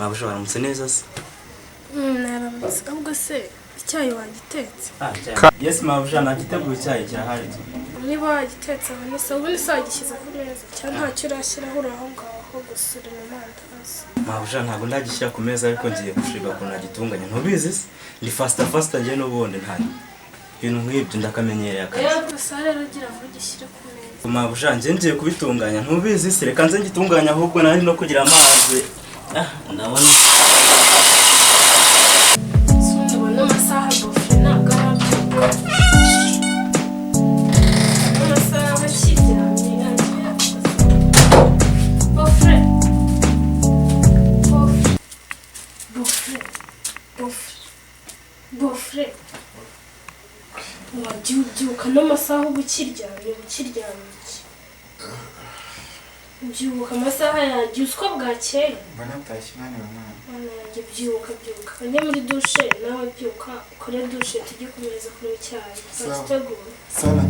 Mabuja waramutse neza se? Naramutse. Ahubwo se icyayi wagitetse? Yes mabuja nagiteguye icyayi cyahari. Niba wagitetse ubundi se wagishyize ku meza cyangwa ntacyo urashyiraho uraho ngaho gusura mu mandazi? Mabuja ntabwo ndagishyira ku meza ariko ngiye gushiga ko nagitunganya. Ntubizi se? Ndi fasta ngiye n'ubundi ntari. Ibintu nk'ibyo ndakamenyereye akazi. Gusa rero ugira ngo ugishyire ku meza. Mabuja ngiye kubitunganya. Ntubizi se? Reka nze ngitunganya ahubwo nari no kugira amazi. Ndabona amasaha bofre ntabwo arabyuka. Amasaha akiryamye bofre wajya ubyuka n'amasaha uba ukiryamye iki? Byuka amasaha yagiye uswa bwakeye. Mbona atashye naniwe mwana. Yanjye byuka. Njye muri dushe nawe byuka ukore dushe tujye kumeza kunywa icyayi. Twagitegura. Sana.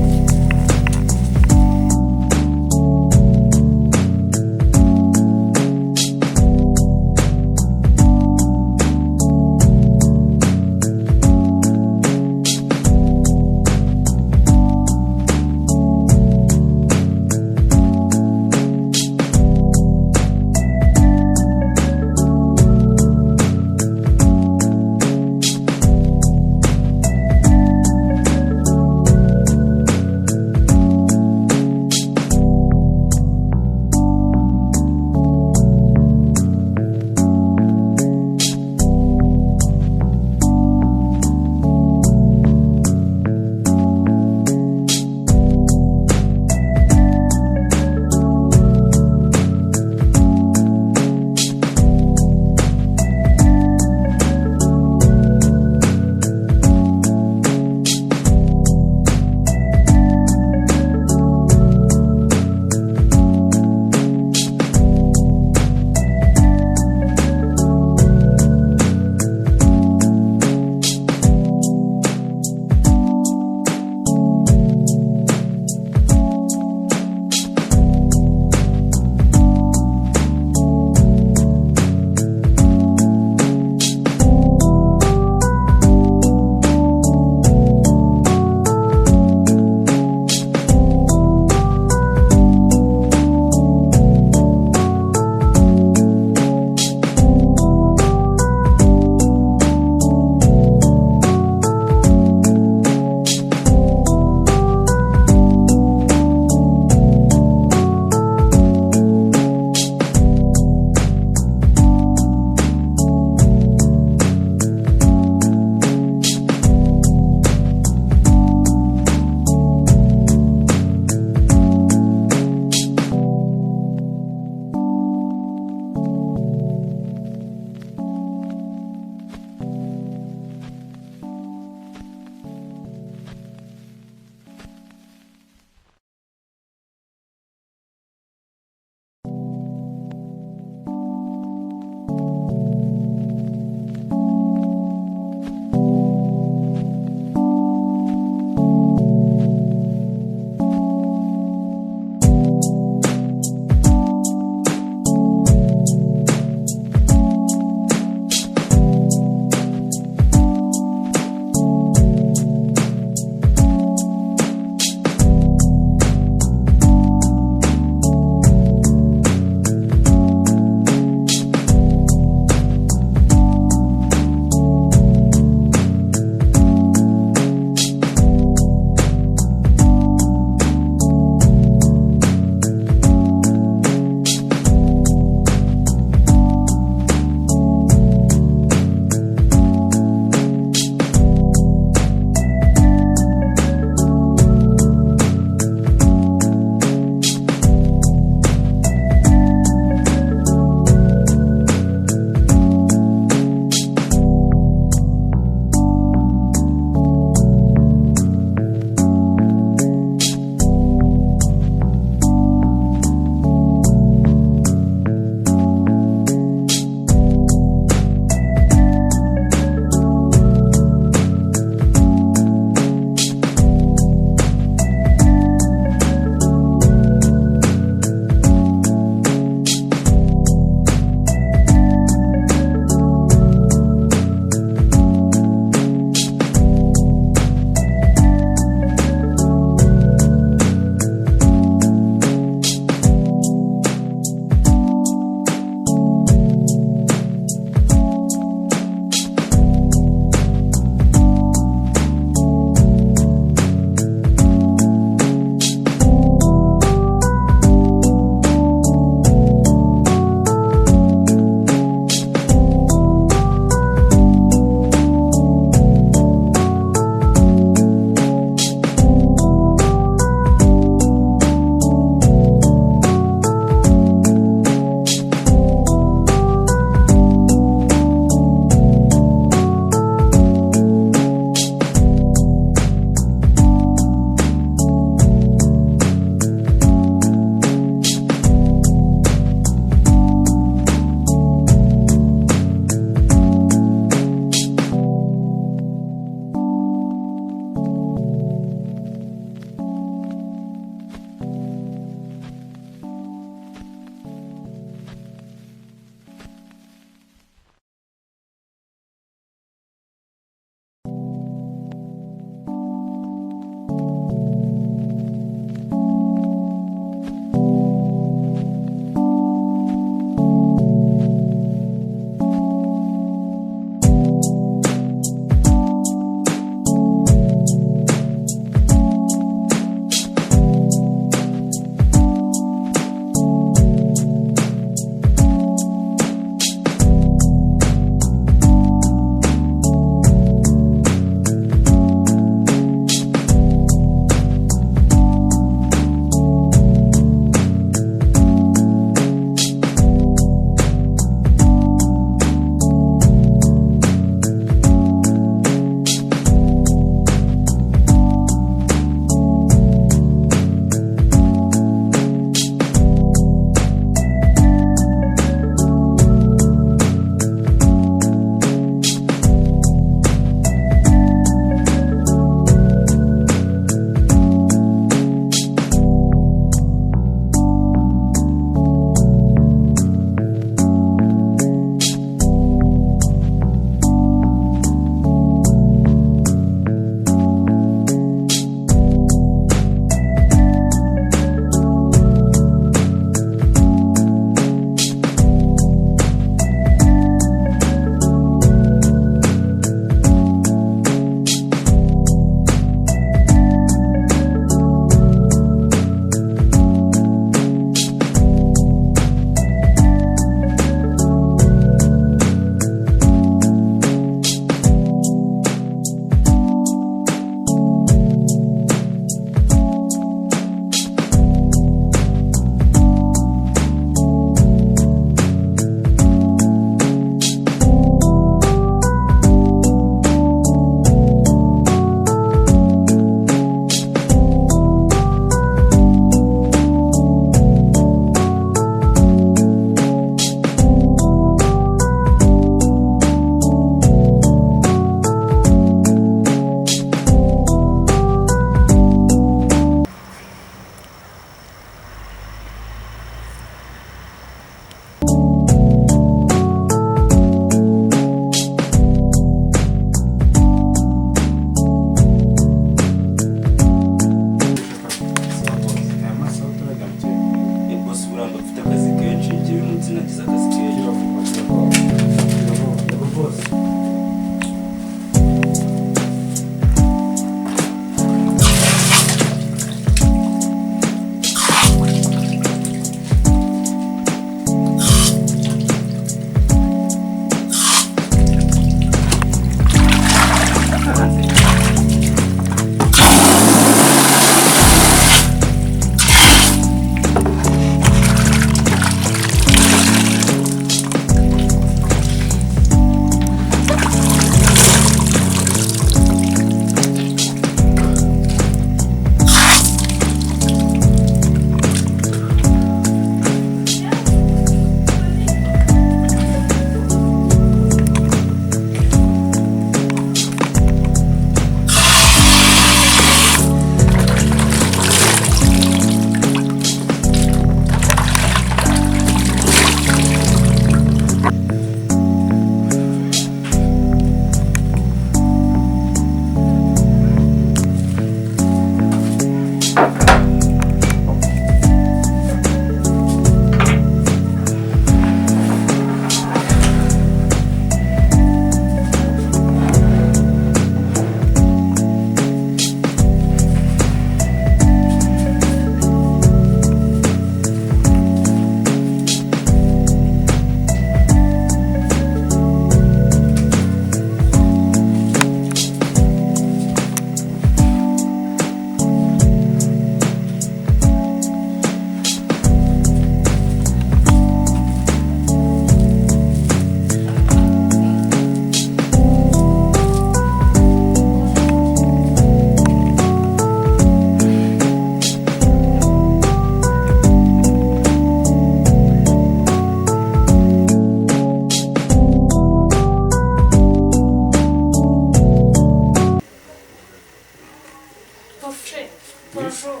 Bonjour.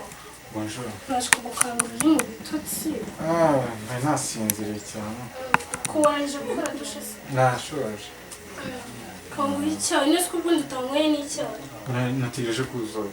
Bonjour. Naje kugukangurira uri mu bitotsi. Mba nasinziriye cyane. Ko waje gukora dushe se? Nashoje. Kanguha icyayi, nese ko ubundi utanyweye n'icyayi? Nategereje kuzuye.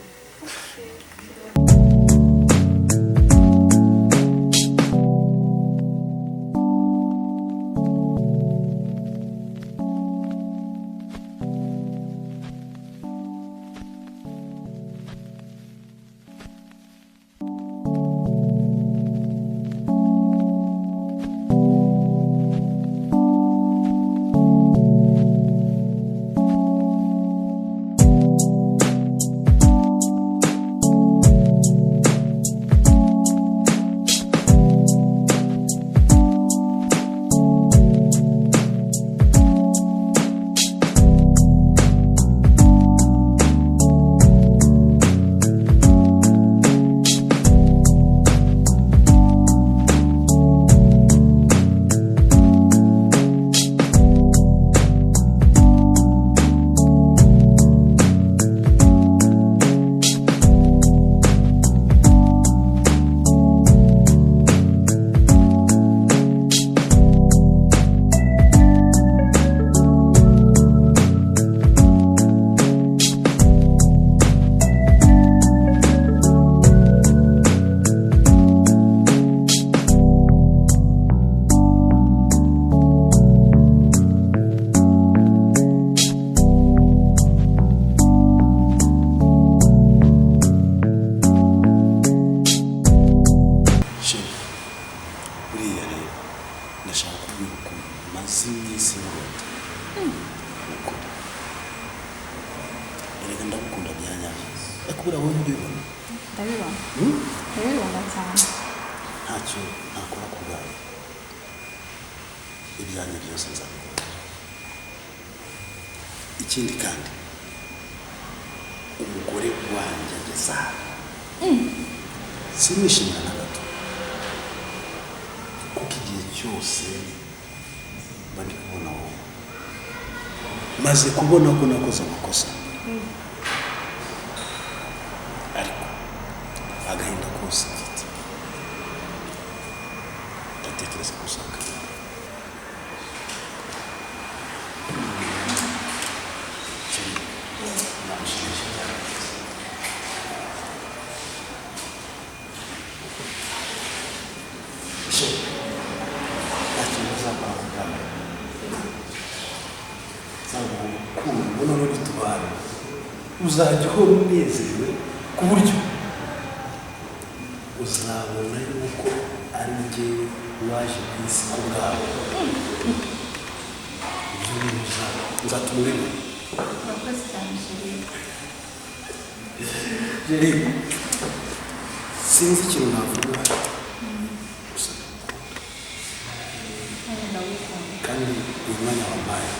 Ikindi kandi umugore wanjye ageza sinishimira na gato kuko igihe cyose bari kubona wowe maze kubona ko nakoze amakosa ariko agahinda kose mfite ndatekereza ko usanga uzajya uhora unezerewe ku buryo uzabona yuko ari njye waje ku isi ku bwawe ibyo bintu nzatuma ubibona. Urakoze cyane Jerry sinzi ikintu navuga gusa kandi uyu mwanya wampaye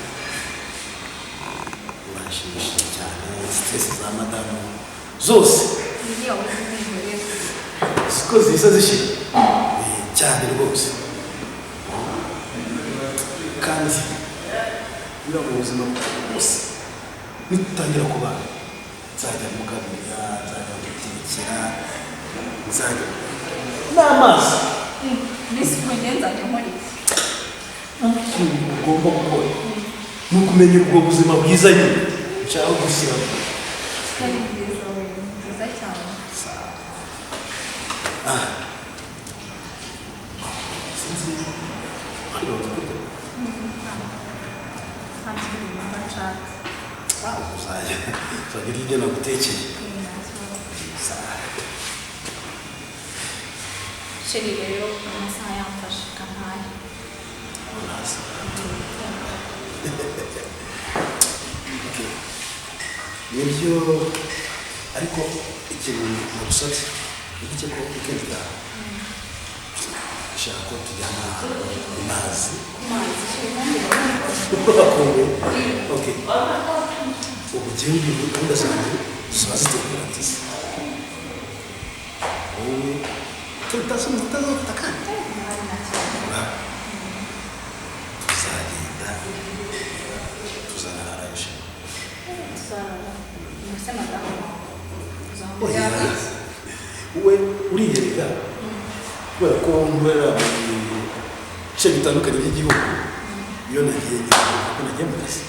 urashimishije cyane. Stress za madamu zose siko zisa zishira cyane rwose kandi buriya mu buzima bwose nitutangira kubana nzajya mugaburira nzajya gutekera nzajya n'amazi mbese kugenda nzajya nkora iki ugomba gukora ni ukumenya ubwo buzima bwiza nyine nshaka gushyiraho ari byiza we byiza cyane sinzi hano tukuta nta kintu nshaka uzajya hirya nagutekeye sheri rero amasaha yamfashe kantahe nibyo ariko ikintu nagusabye ni ko weekend yawe ushaka ko tujyana mu mazi okay ubu gihe gahunda zanjye ziba zitegura nziza wowe tutazofata kandi tuzagenda tuzanararaje tuzarara mbese madamu oya wowe uriherera kubera ko nkorera mu bice bitandukanye by'igihugu iyo nagiye ko nagiye mu kazi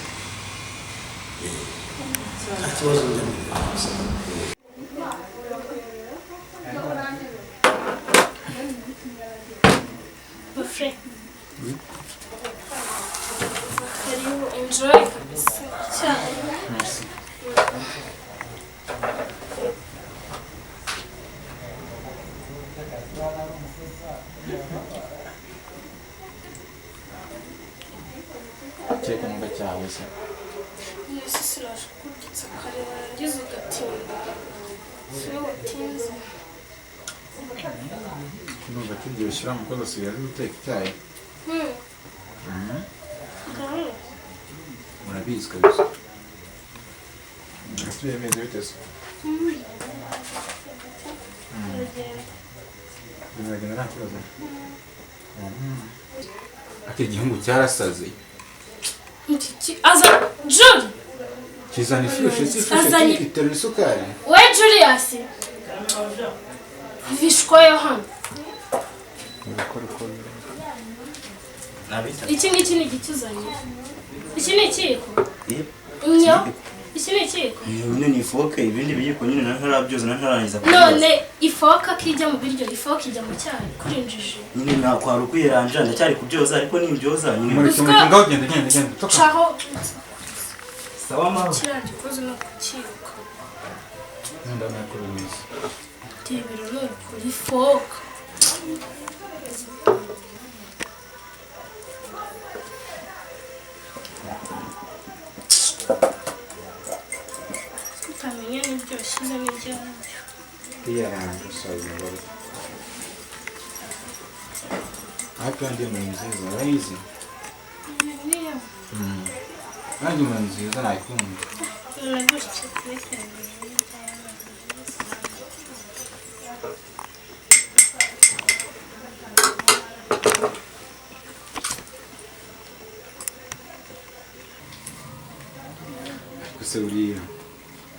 nta kibazo njya mu kazi. Buffet. Karibu, enjoy kabisa. Cyane. Merci. Cheka numva cyawe se. Yesu siraje kugitsa kare warangiza ugatinda. Siwe watinze. Numva kigiye ushyira mu koza asigaye ari guteka icyayi. Gahunda. Murabizi kabisa. Atuye meze bite se? Bizagenda nta kibazo. Ati igihungu cyarasaze. Aza Julie. Kizana ifirushe Azanye- iterura isukari. We Julius. Vishkoyo hano. nabita Iki ngiki ni igituzanye. Iki ni ikiko. Iyo Inyo. Iki ni ikiko. nyine ni ifoke ibindi biyiko nyine ntarabyoza ntarangiza None ifoka kijya mu biryo, ifoka ijya mu cyayi kurinjije. nyine nakwara ukwiranja ndacyari kubyoza ariko nimbyoza nyine Muri ngaho genda. Toka. Caho sawa mawe kiragikoze no kukiruka. Nda nakuru neza. Tibiro no kuri ifoka. Utamenya n'ibyo washyize n'ibyo nabyo. Iyaranga sawa. Hapo ndio mwenzizo raizi. Niyo. Ndio mwenzizo naikunda. Nagushe kuri televiziyo. Gusa uriya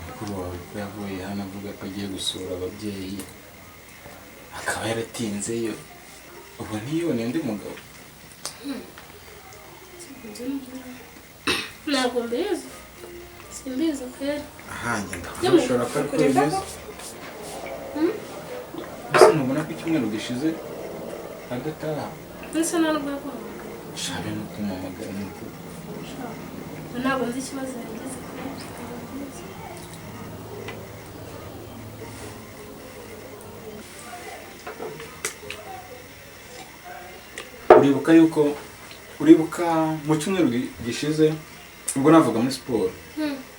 mukuru wawe ko yavuye hano avuga ko agiye gusura ababyeyi akaba yaratinzeyo ubu ntiyibone undi mugabo. Ntabwo mbizi. Simbizi kweli. Ahanjye ndashobora ko ariko bimeze. Ese ntubona ko icyumweru gishize agataha Nisa ntabwo yakoraga. shabe no kumamagara nuko Ntabwo nzi ikibazo yagize. uribuka mu cyumweru gishize ubwo navuga muri siporo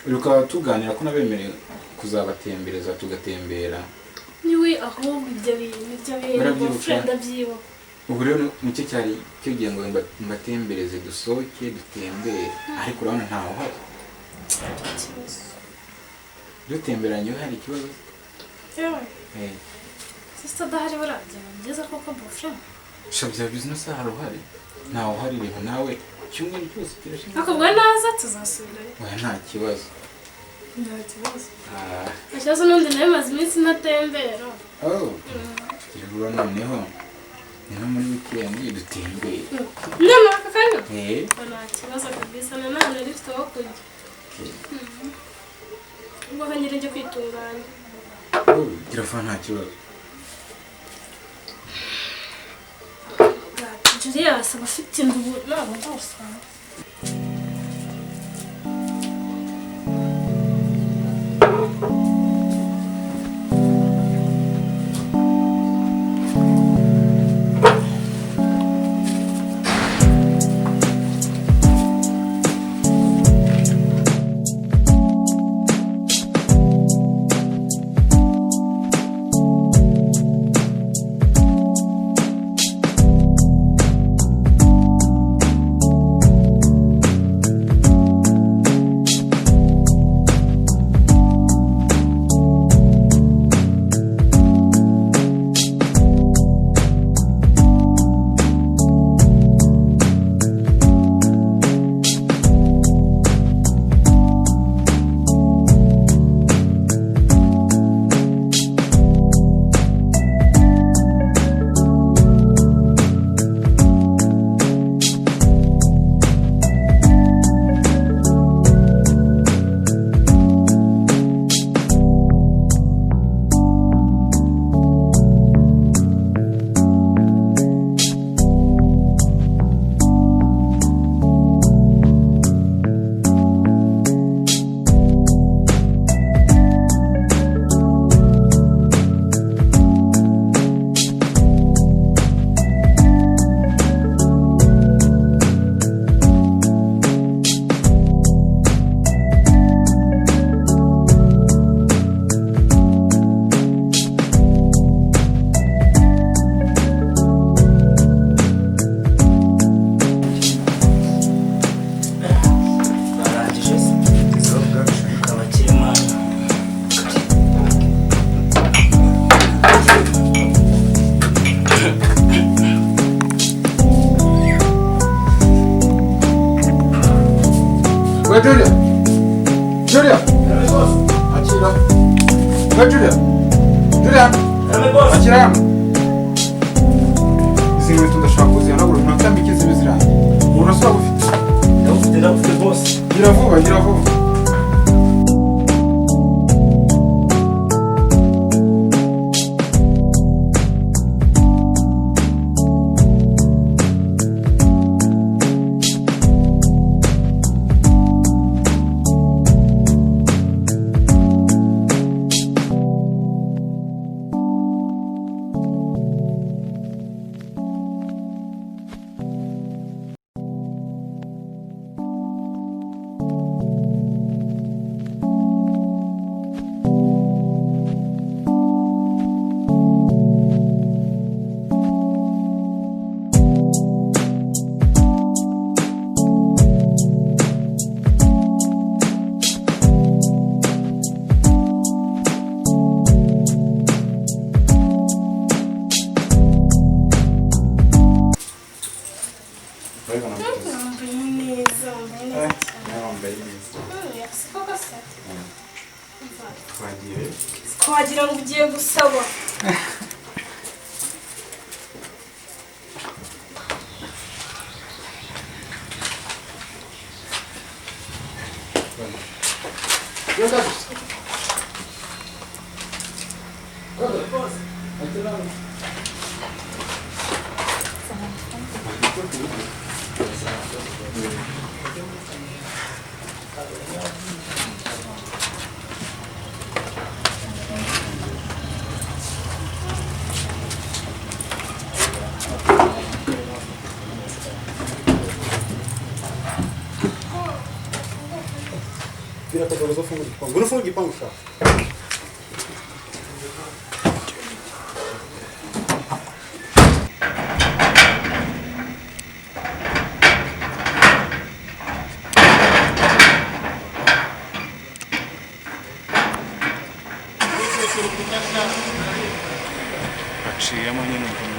uribuka tuganira ko nabemereye kuzabatembereza tugatembera. Niwe ahubwo ibyo bintu friend abyibo. Ubu rero nicyo cyari kigiye ngo mbatembereze dusohoke dutembere ariko urabona ntawe uhari. Dutemberanye hari ikibazo. Sister dahari burajya ngeza koko boyfriend. Shabya business hari uhari. Ntawe uhari rero nawe cyumweru cyose kirashimye. Akubwa naza tuzasubira. Oya nta kibazo. Nta kibazo. Ikibazo n'undi nawe maze iminsi ntatembera. Rero noneho ni no muri weekend dutembere. None aka kanya? Nta kibazo kabisa na none rifite aho kujya. Ubwo kanyire njye kwitunganya. Kirafa nta kibazo. Julius abafite indubu ntabwo rwose. Karame boss. Akira hano. Izi nkweto ndashaka kuzihanagura umunota mike zibe zirangiye. Uburoso waba ufite? Ndabufite boss. Gira vuba, gira vuba. Wagira ngo ugiye gusaba. Vira pra trás, eu fundo de pão. Vou no fundo de pão, chá. Aciyemo nyine ngo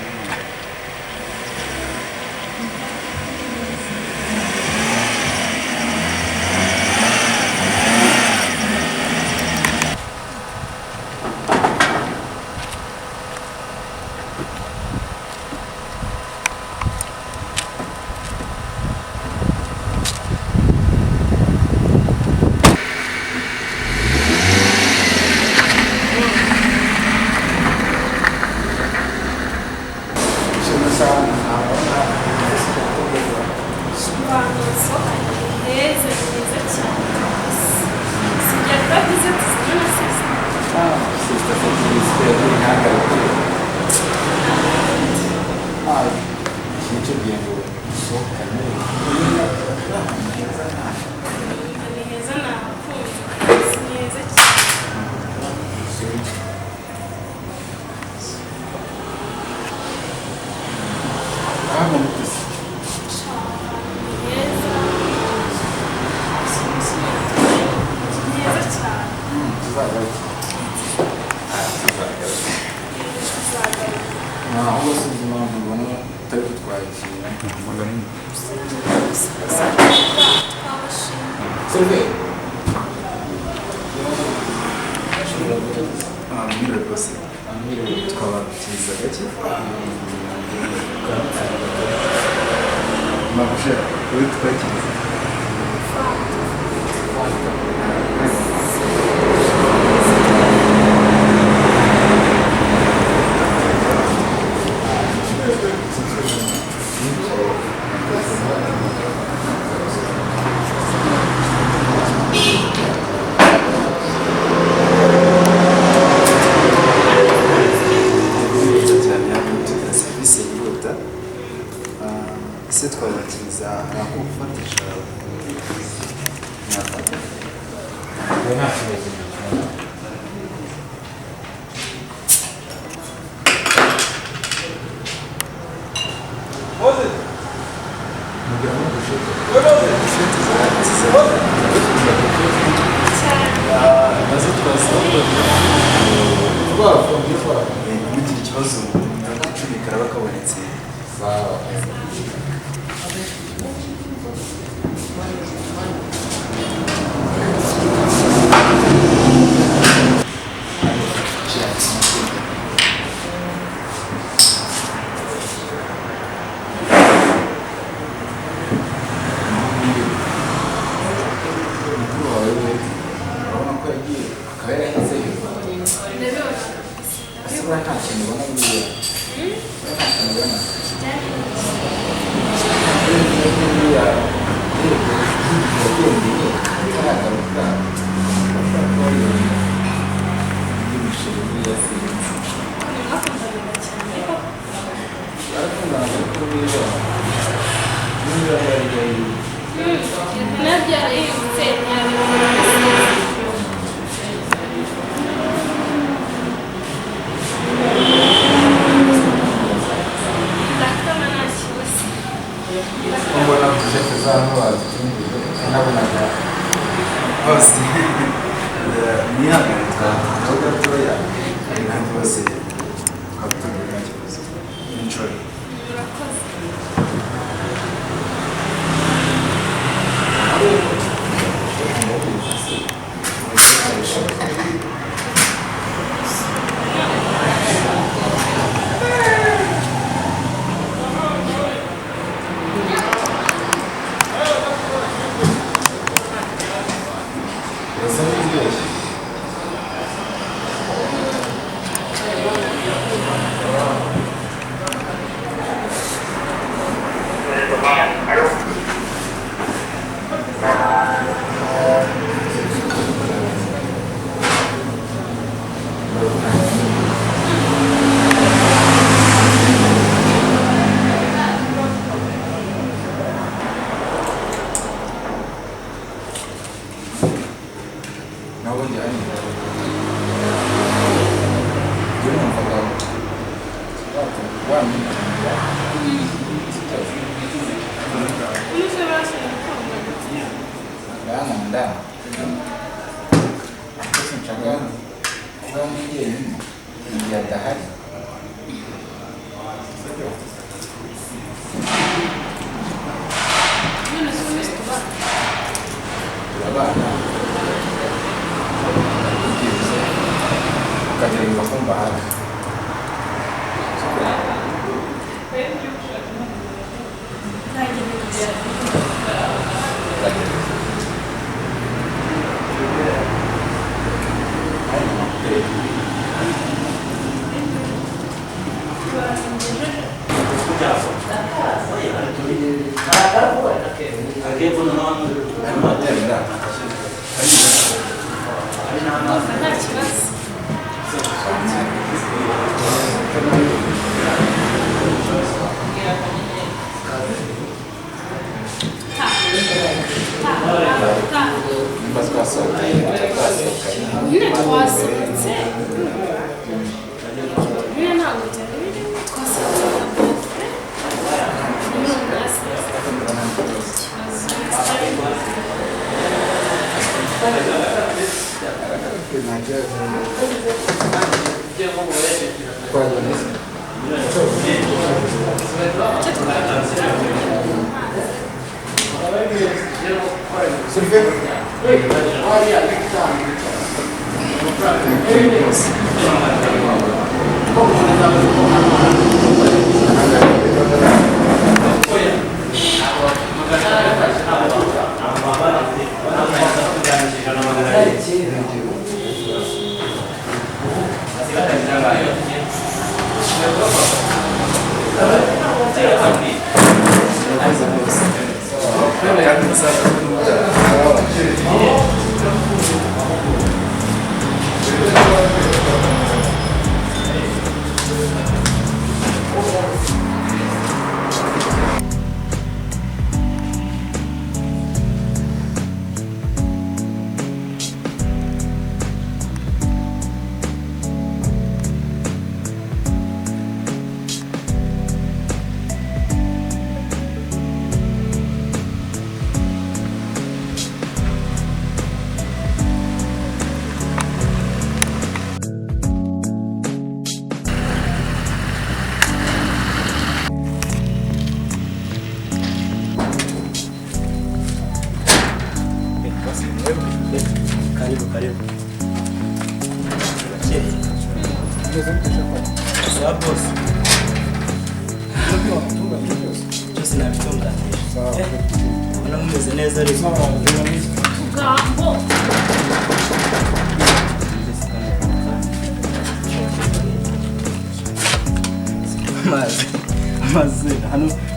amazi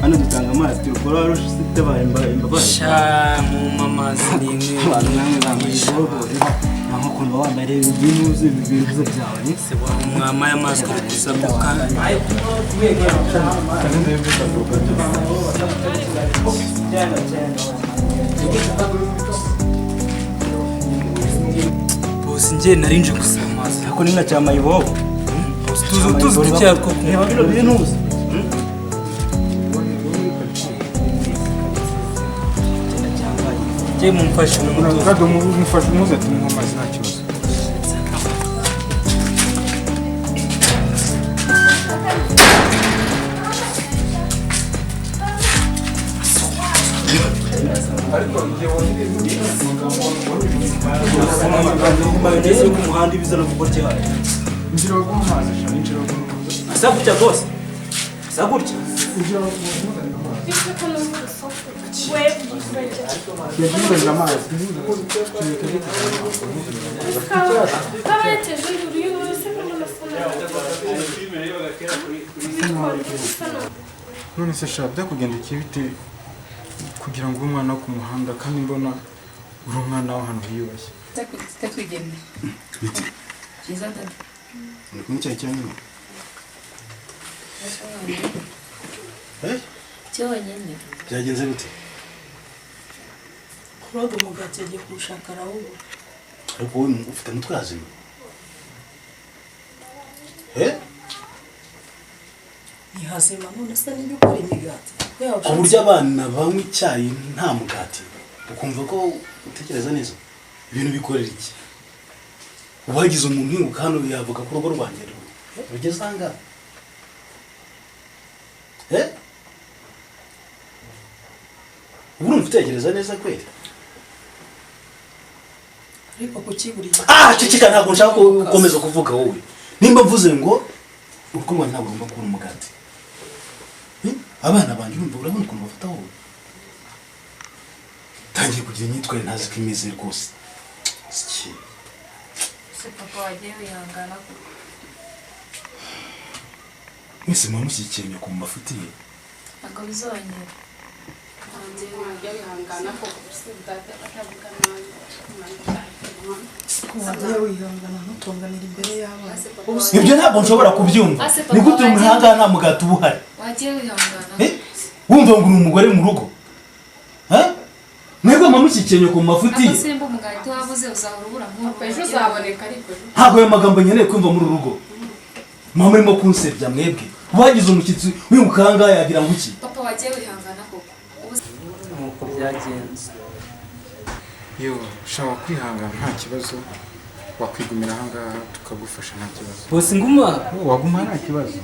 hano dutanga amazi turukora warusha ufite imbabazi sha mu amazi ni imwe abantu namwe bambaye naho kumva wambaye ibintu by'ibintu byawe se wa mwama y'amazi kusabuka bose njye narinje gusaba amazi ako ni nka cyamaye ibobo tuzi icyarwo reba bino bintu uzi njye mumfashe mu mutuzo mufashe umuze tumuha amazi nta kibazo. mayoneze yo ku muhanda ibizana gukora cyayo Injira guha amazi sha injira guha. asa gutya rwose asa gutya Yagize amazi. None se sha byakugendekeye bite kugira ngo ube umwana wo ku muhanda kandi mbona uri umwana w'ahantu hiyubashye. Tatwigemye. Bite? Byiza dada. Uri kumwe cyane cyane? Cyonyine. Byagenze bite? Kuroga umugati yagiye kumushaka arawubu. Ariko wowe ufite umutwe yazima. Ni hazima none se n'ibyo ukora imigati. Ku buryo abana banywa icyayi nta mugati ukumva ko utekereza neza ibintu bikorera iki uwagize umuntu hinguka hano yavuga ko urugo rwanjye rugeze aha ubu urumva utekereza neza kweli ariko kukiguriye ceceka ntabwo nshaka gukomeza kuvuga wowe nimba mvuze ngo urugo rwanjye ntabwo rugomba kubona umugati abana banjye urumva urabona ukuntu bafata wowe tangiye kugira imyitwarire ntazi ko imeze rwose iki Se papa wagiye wihangana ko. mwese muba mushyigikiye nyoko mu mafutiye Ntabwo bizongera. wagiye wihangana ntutonganira imbere y'abana. ibyo ntabwo nshobora kubyumva ni gute uri muhanga nta mugati uba uhari Wagiye wihangana. wumva ngo uri umugore mu rugo mwebwe muba mushyigikiye nyoko mu mafutiye Ako simba umugati wabuze uzahora ubura nk'uko ejo uzaboneka ariko ntabwo ayo magambo nkeneye kumva muri uru rugo mama urimo kunsebya mwebwe ubagize umushyitsi wimuka aha ngaha yagira ngo iki Papa wagiye wihangana koko. nk'uko byagenze Yo shaka kwihangana nta kibazo wakwigumira aha ngaha tukagufasha nta kibazo. bose nguma Waguma nta kibazo.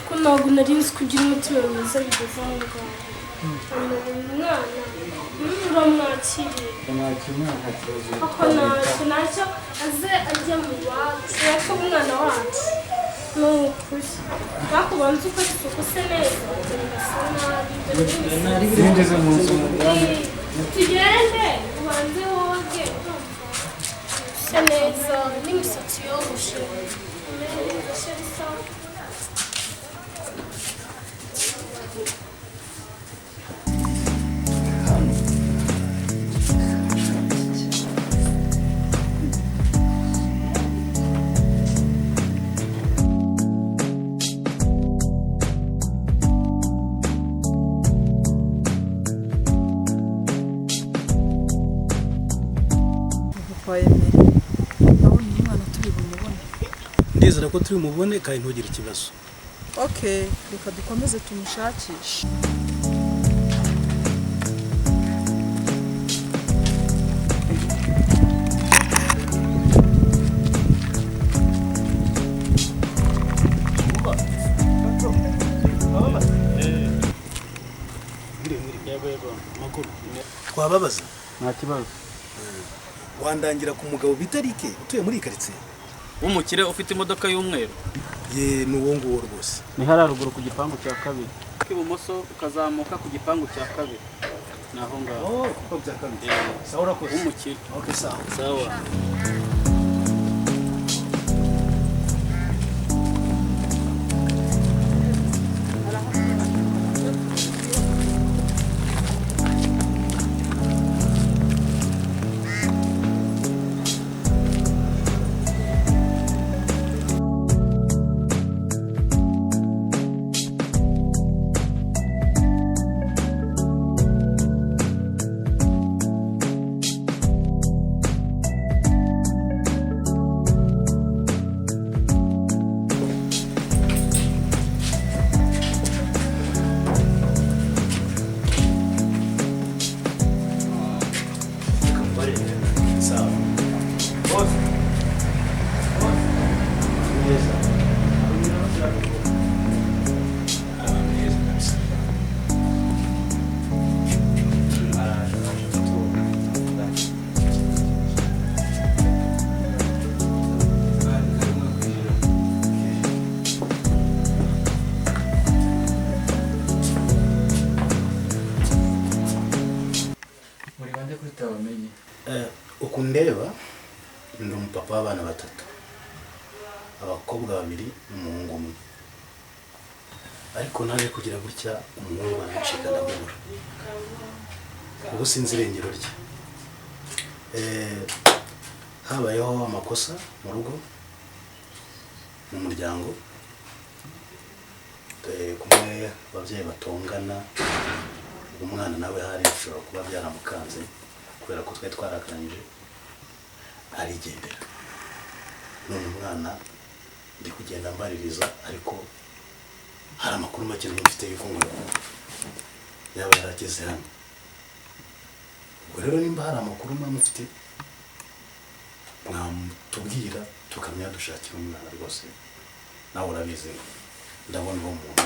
ko ntabwo nari nzi kugira umutima mwiza bigeze aho ngaho umwana uramwakiriye Nta kibazo. ako ntacyo aze ajya mu wacu yako umwana wacu ni ukuri bakubanza uko isuku se neza ugasa nabi Yinjiza mu nzu. tugende ubanze woge usa neza n'imisatsi yogoshe umeze bisa ndizera ko turi mubone kandi ntugire ikibazo Okay, reka dukomeze tumushakishe. twababaza Nta kibazo. wandangira ku mugabo bita Rike utuye muri iyi karitsiye w'umukire ufite imodoka y'umweru ye ni uwo nguwo rwose ni hariya ruguru ku gipangu cya kabiri k'ibumoso ukazamuka ku gipangu cya kabiri naho ngaho Oh, kuko byakabije. Sawa urakoze. w'umukire Okay, sawa. sawa Sawa. Boss. Yes. muri bande kuri tabamenye Uku ndeba ndi umupapa w'abana batatu, abakobwa babiri n'umuhungu umwe, ariko naje kugira gutya umuhungu arancika ndamubura, ubu sinzi irengero rye. Habayeho amakosa mu rugo mu muryango, kumwe ababyeyi batongana, umwana nawe hari ashobora kuba byaramukanze kubera ko twari twarakaranyije arigendera. None umwana ndi kugenda mbaririza, ariko hari amakuru make mfite yuko ngo yaba yarageze hano. Ubwo rero nimba hari amakuru mufite mwamutubwira tukamenya dushakira umwana rwose. Nawe urabizi ndabona uwo muntu